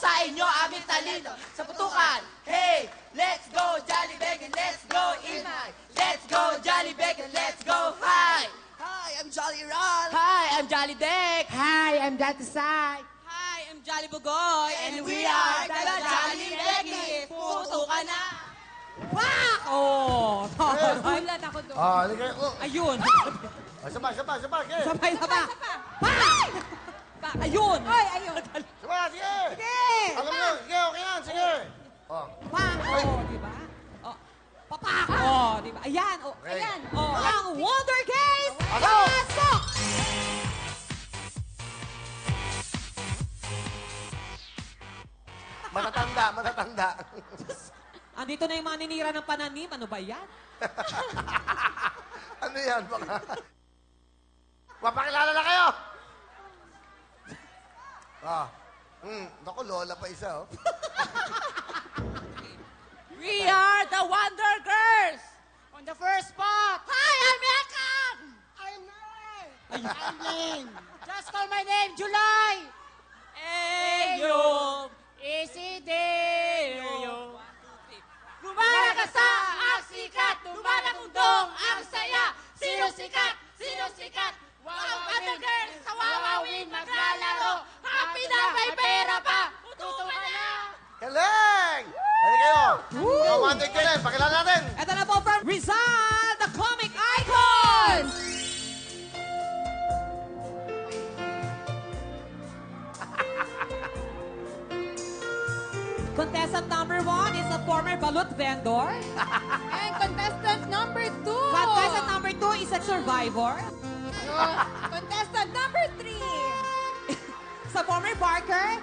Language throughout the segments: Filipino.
sa inyo aming talino. Sa putukan, hey, let's go, Jolly Bacon, let's go, Inay. Let's go, Jolly Bacon, let's go, hi. Hi, I'm Jolly Ron. Hi, I'm Jolly Deck. Hi, I'm Dati Sai. Hi, I'm Jolly Bugoy. And we are the Jolly Becky. Putukan na. Wak! Oh, nagulat ako doon. Halika kayo. Oh. Ayun. Sabay. Okay. Sabay. Pak! Ayun. Ay, ayun. Sabay, sige. Sige. Alam mo, sige, okay yan, sige. Oh. Pak! Oh, di ba? Oh, papak! Oh, di ba? Ayan. Oh, Okay. ayan. Oh, ang Wonder Case. Pasok! Pasok! Matatanda. Andito na yung mga ninira ng pananim. Ano ba yan? Ano yan, baka? Papakilala na kayo! Naku, lola pa isa, oh. We are the Wonder Girls. On the first spot. Hi, I'm Yakam. I'm Noel. I'm Lynn. Just call my name, July. Eyo. Isideo. Lumalagasa ang sikat. Lumalagundong ang saya. Sino sikat? Wow, Wonder Girls sa Wawawin maglalaro. Happy na may pera pa. Tutuwa na. Galing! Halika kayo. Romantic ka rin, pakilala natin. Ito na po from Rizal, the comic icon! Contestant number 1 is a former balut vendor. And contestant number 2. Contestant number 2 is a survivor. Contestant number 3. Sa former barker.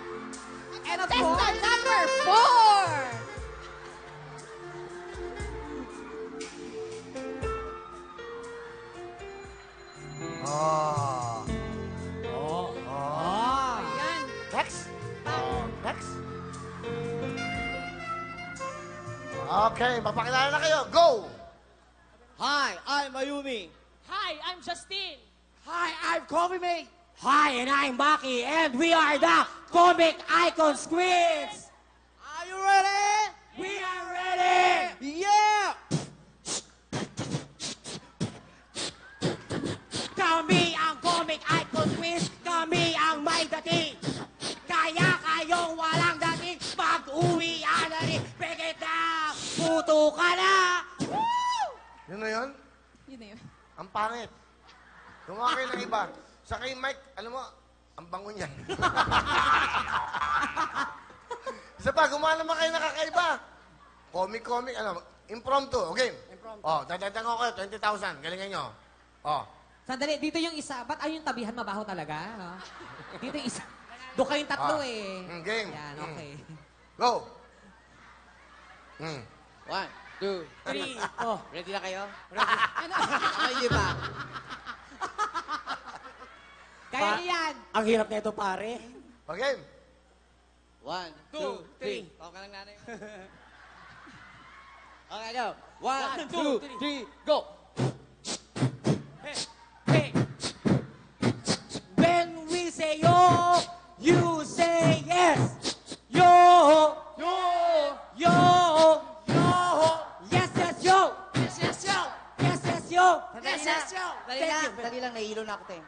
And of Contestant course, number 4. Oh. Ayan. Next. Next. Okay, papakilala na kayo. Go! Hi, I'm Mayumi. Hi, I'm Justine. Hi, I'm Kobe May. Hi, and I'm Maki, and we are the Comic Icon Squids. Are you ready? We are ready. Yeah. Kami ang Comic Icon Squids. Kami ang may dating. Kaya kayong walang dating. Pag-uwi na rin. Pekit na. Puto ka na. Woo! Yun na yun? Yun na yun. Ang pangit. Gumawa kayo ng iba. Sa kay Mike, alam mo, ang bango niyan. Isa pa, gumawa naman kayo nakakaiba. Comic, ano, impromptu, okay? Impromptu. Oh, dadagdag ko kayo, 20,000. Galingan nyo. Oh. sandali, dito yung isa. Ba't ayun yung tabihan mabaho talaga? Ha? Dito yung isa. Doon kayong tatlo eh. Game. Yan, okay. Go. 1, 2, 3. Oh, ready na kayo? Ready. Ay, ba? Kaya niyo yan. Ang hirap na ito, pare. Okay. 1, 2, 3. Okay lang natin. Okay, go. 1, 2, 3, go. Hey. When we say yo, you say yes. Yo. Yo. Yo. Yo. Yes, yes, yo. Yes, yes, yo. Yes, yes, yo. Yes, yes, yo. Dali lang, nahihilo na ako, te.